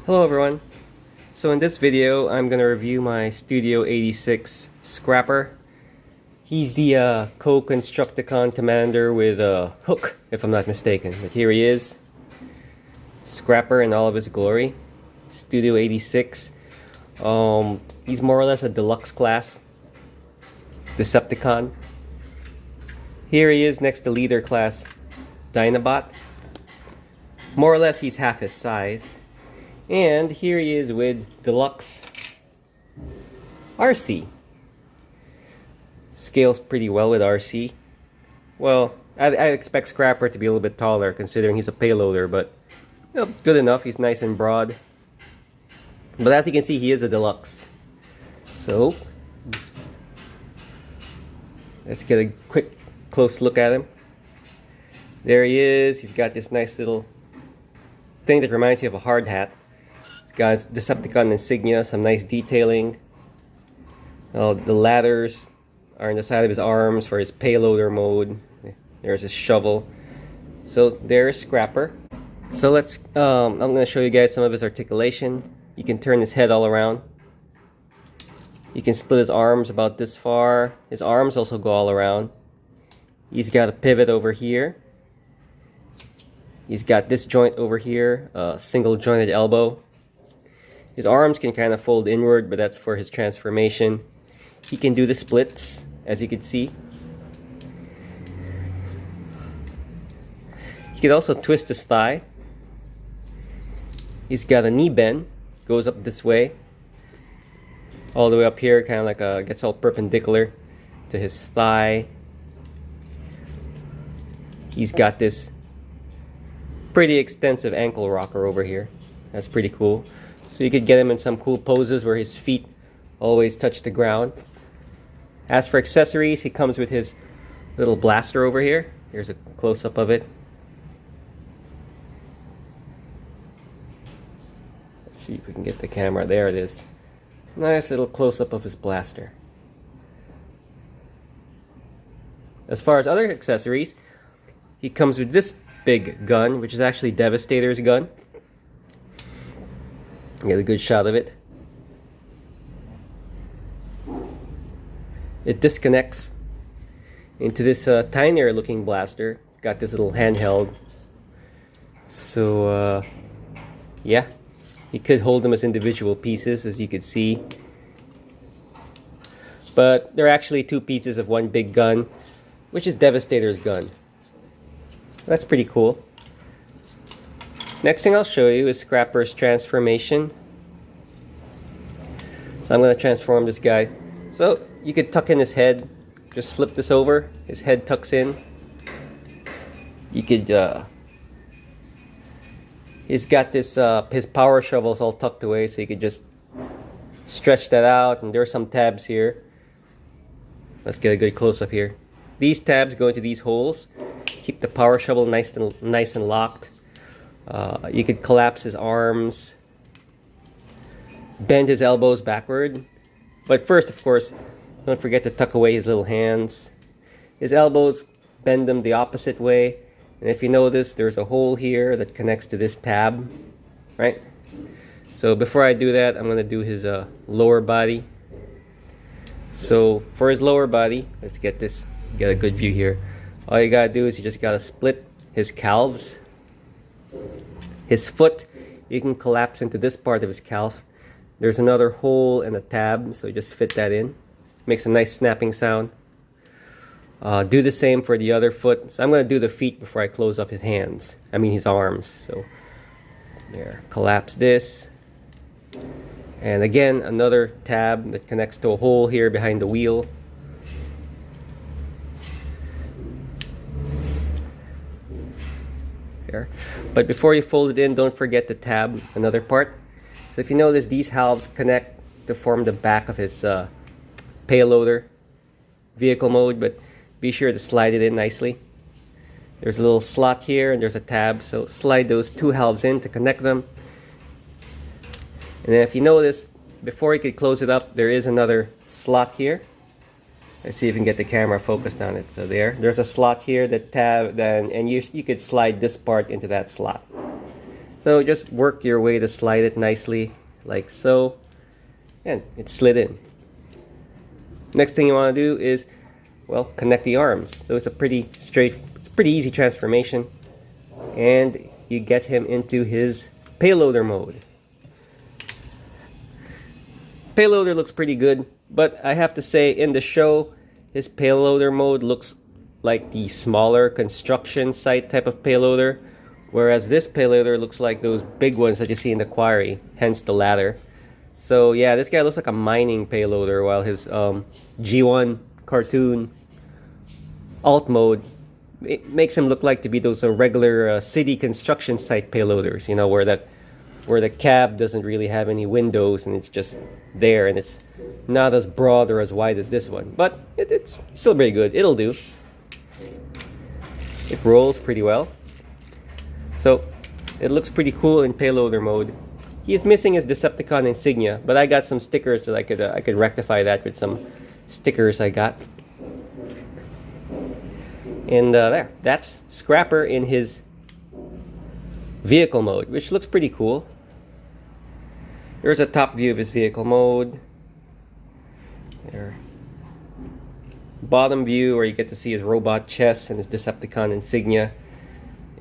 Hello everyone. So in this video I'm going to review my Studio 86 Scrapper. He's the co-Constructicon commander with Hook, if I'm not mistaken. But here he is. Scrapper in all of his glory. Studio 86. He's more or less a deluxe class Decepticon. Here he is next to leader class Dinobot. More or less he's half his size. And here he is with Deluxe RC. Scales pretty well with RC. Well, I expect Scrapper to be a little bit taller considering he's a payloader, but you know, good enough. He's nice and broad. But as you can see, he is a Deluxe. So, let's get a quick close look at him. There he is. He's got this nice little thing that reminds you of a hard hat. Got his Decepticon insignia, some nice detailing. The ladders are on the side of his arms for his payloader mode. There's his shovel. So there's Scrapper. So let's, I'm going to show you guys some of his articulation. You can turn his head all around. You can split his arms about this far. His arms also go all around. He's got a pivot over here. He's got this joint over here, a single jointed elbow. His arms can kind of fold inward, but that's for his transformation. He can do the splits, as you can see. He can also twist his thigh. He's got a knee bend, goes up this way, all the way up here, kind of like gets all perpendicular to his thigh. He's got this pretty extensive ankle rocker over here. That's pretty cool. So you could get him in some cool poses where his feet always touch the ground. As for accessories, he comes with his little blaster over here. Here's a close-up of it. Let's see if we can get the camera. There it is. Nice little close-up of his blaster. As far as other accessories, he comes with this big gun, which is actually Devastator's gun. Get a good shot of it. It disconnects into this tinier looking blaster. It's got this little handheld. So yeah, you could hold them as individual pieces, as you could see. But they're actually two pieces of one big gun, which is Devastator's gun. That's pretty cool. Next thing I'll show you is Scrapper's transformation. So I'm going to transform this guy. So you could tuck in his head. Just flip this over. His head tucks in. You could, he's got this, his power shovels all tucked away, so you could just stretch that out. And there are some tabs here. Let's get a good close-up here. These tabs go into these holes. Keep the power shovel nice and locked. You could collapse his arms, bend his elbows backward. But first, of course, don't forget to tuck away his little hands. His elbows, bend them the opposite way. And if you notice, there's a hole here that connects to this tab, right? So before I do that, I'm going to do his lower body. So for his lower body, let's get a good view here. All you gotta do is you just gotta split his calves. His foot, you can collapse into this part of his calf. There's another hole and a tab, so you just fit that in. Makes a nice snapping sound. Do the same for the other foot. So I'm gonna do the feet before I close up his hands. I mean his arms. So there, collapse this. And again, another tab that connects to a hole here behind the wheel. There. But before you fold it in, don't forget to tab another part. So if you notice, these halves connect to form the back of his payloader vehicle mode, but be sure to slide it in nicely. There's a little slot here and there's a tab, so slide those two halves in to connect them. And then if you notice, before you could close it up, there is another slot here. Let's see if we can get the camera focused on it. So there's a slot here that and you could slide this part into that slot. So just work your way to slide it nicely, like so, and it slid in. Next thing you want to do is, well, connect the arms. So it's a pretty easy transformation, and you get him into his payloader mode. Payloader looks pretty good, but I have to say in the show, his payloader mode looks like the smaller construction site type of payloader, whereas this payloader looks like those big ones that you see in the quarry, hence the ladder. So yeah, this guy looks like a mining payloader, while his G1 cartoon alt mode, it makes him look like to be those regular city construction site payloaders, you know, where the cab doesn't really have any windows and it's just there, and it's not as broad or as wide as this one, but it's still very good. It'll do. It rolls pretty well, so it looks pretty cool in payloader mode. He is missing his Decepticon insignia, but I got some stickers that I could rectify that with some stickers I got. And there, that's Scrapper in his vehicle mode, which looks pretty cool. Here's a top view of his vehicle mode. There. Bottom view where you get to see his robot chest and his Decepticon insignia.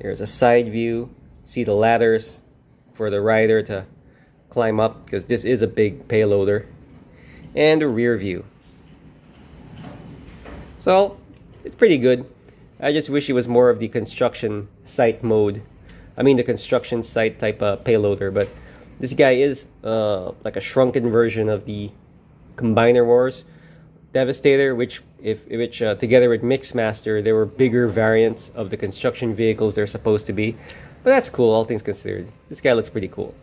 There's a side view. See the ladders for the rider to climb up, because this is a big payloader. And a rear view. So, it's pretty good. I just wish it was more of the construction site mode. I mean the construction site type of payloader, but this guy is like a shrunken version of the Combiner Wars Devastator, which together with Mixmaster, they were bigger variants of the construction vehicles they're supposed to be. But that's cool, all things considered. This guy looks pretty cool.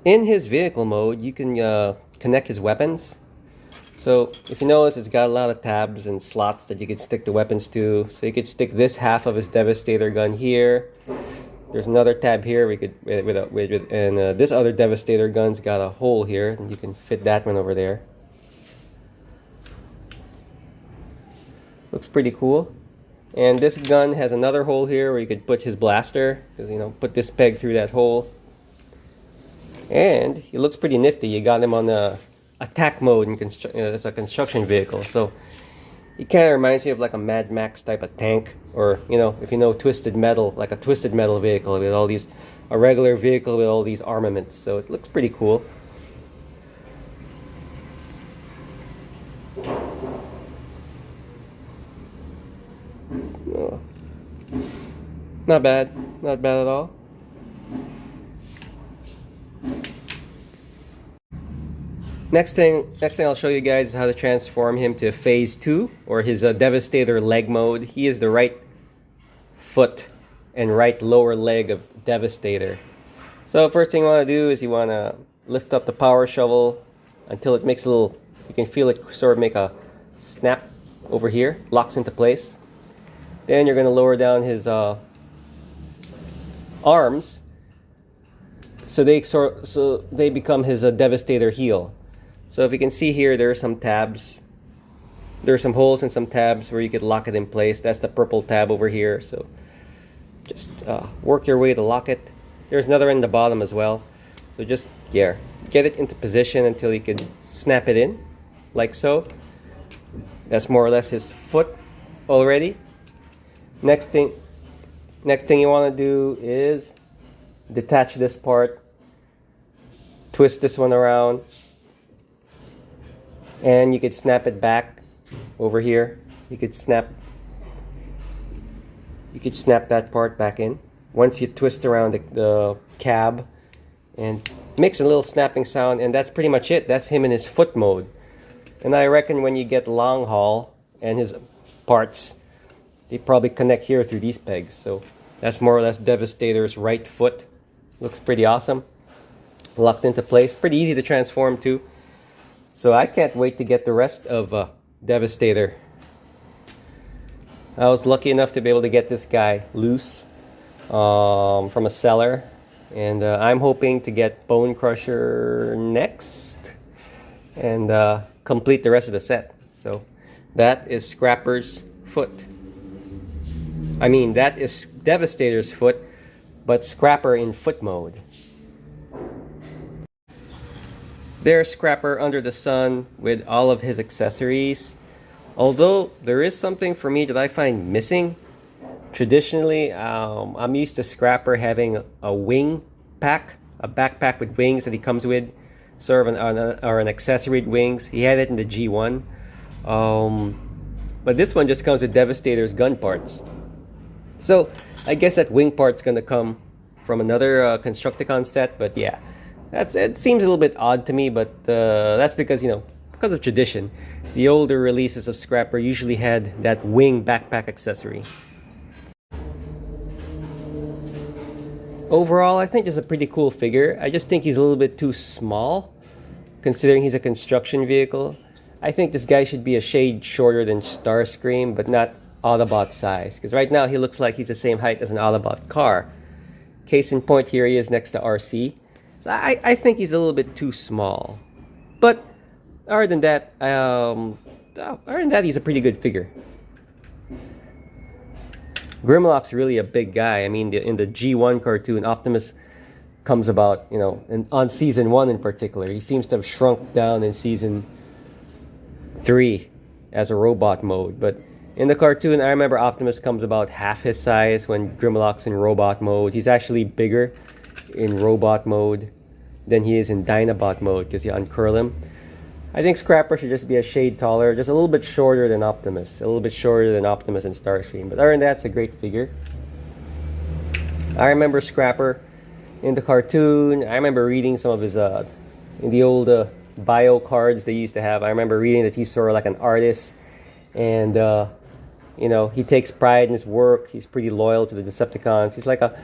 In his vehicle mode, you can connect his weapons. So if you notice, it's got a lot of tabs and slots that you could stick the weapons to. So you could stick this half of his Devastator gun here. There's another tab here we could and this other Devastator gun's got a hole here, and you can fit that one over there. Looks pretty cool. And this gun has another hole here where you could put his blaster. You know, put this peg through that hole. And he looks pretty nifty. You got him on the attack mode and it's a construction vehicle. So it kind of reminds me of like a Mad Max type of tank, or you know, if you know Twisted Metal, like a Twisted Metal vehicle with all these, a regular vehicle with all these armaments. So it looks pretty cool. Oh. Not bad at all. Next thing I'll show you guys is how to transform him to Phase 2, or his Devastator leg mode. He is the right foot and right lower leg of Devastator. So first thing you want to do is you want to lift up the power shovel until it makes a little, you can feel it sort of make a snap over here, locks into place. Then you're going to lower down his arms so they become his Devastator heel. So if you can see here, there are some tabs. There are some holes and some tabs where you could lock it in place. That's the purple tab over here. So just work your way to lock it. There's another in the bottom as well. So just, yeah, get it into position until you can snap it in, like so. That's more or less his foot already. Next thing you want to do is detach this part, twist this one around, and you could snap it back over here. You could snap that part back in once you twist around the cab, and makes a little snapping sound, and that's pretty much it. That's him in his foot mode. And I reckon when you get long haul and his parts, they probably connect here through these pegs. So that's more or less Devastator's right foot. Looks pretty awesome. Locked into place. Pretty easy to transform too. So I can't wait to get the rest of Devastator. I was lucky enough to be able to get this guy loose from a seller. And I'm hoping to get Bone Crusher next. And complete the rest of the set. So that is Scrapper's foot. I mean, that is Devastator's foot but Scrapper in foot mode. There's Scrapper under the sun with all of his accessories. Although there is something for me that I find missing. Traditionally, I'm used to Scrapper having a wing pack, a backpack with wings that he comes with, sort of an accessory with wings. He had it in the G1. But this one just comes with Devastator's gun parts. So I guess that wing part's gonna come from another Constructicon set, but yeah. It seems a little bit odd to me, but that's because, because of tradition. The older releases of Scrapper usually had that wing backpack accessory. Overall, I think it's a pretty cool figure. I just think he's a little bit too small, considering he's a construction vehicle. I think this guy should be a shade shorter than Starscream, but not Autobot size. Because right now he looks like he's the same height as an Autobot car. Case in point, here he is next to RC. So I think he's a little bit too small. But other than that, he's a pretty good figure. Grimlock's really a big guy. I mean, in the G1 cartoon, Optimus comes about, on season 1 in particular. He seems to have shrunk down in season 3 as a robot mode. But in the cartoon, I remember Optimus comes about half his size when Grimlock's in robot mode. He's actually bigger in robot mode than he is in Dinobot mode because you uncurl him. I think Scrapper should just be a shade taller, just a little bit shorter than Optimus. A little bit shorter than Optimus and Starscream. But other than that, it's a great figure. I remember Scrapper in the cartoon. I remember reading some of his, in the old bio cards they used to have. I remember reading that he's sort of like an artist. And, he takes pride in his work. He's pretty loyal to the Decepticons. He's like a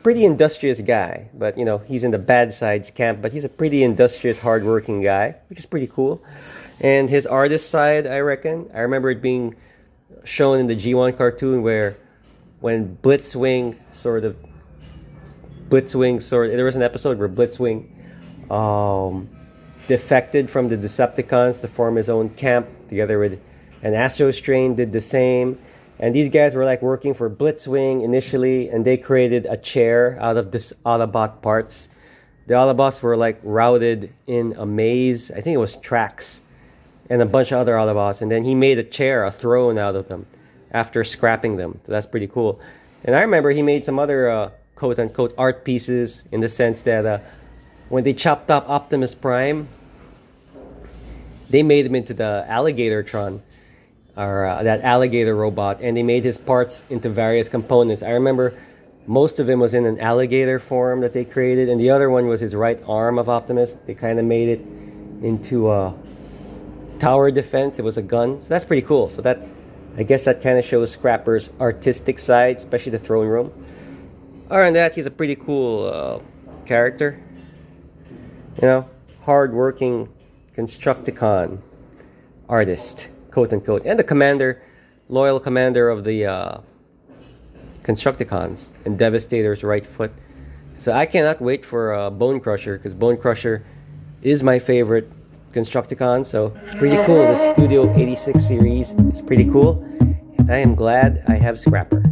pretty industrious guy, but he's in the bad side's camp, but he's a pretty industrious, hardworking guy, which is pretty cool. And his artist side, I remember it being shown in the G1 cartoon where when Blitzwing there was an episode where Blitzwing defected from the Decepticons to form his own camp together with an Astro Strain did the same. And these guys were like working for Blitzwing initially, and they created a chair out of this Autobot parts. The Autobots were like routed in a maze. I think it was tracks and a bunch of other Autobots. And then he made a chair, a throne out of them after scrapping them. So that's pretty cool. And I remember he made some other quote-unquote art pieces in the sense that when they chopped up Optimus Prime, they made him into the Alligatortron. Or that alligator robot, and they made his parts into various components. I remember most of him was in an alligator form that they created, and the other one was his right arm of Optimus. They kind of made it into a tower defense. It was a gun, so that's pretty cool. So I guess that kind of shows Scrapper's artistic side, especially the throne room. Other than that, he's a pretty cool character. Hard-working Constructicon artist, quote-unquote, and the commander, loyal commander of the Constructicons and Devastator's right foot. So I cannot wait for Bone Crusher, because Bone Crusher is my favorite Constructicon. So pretty cool. The Studio 86 series is pretty cool, and I am glad I have Scrapper.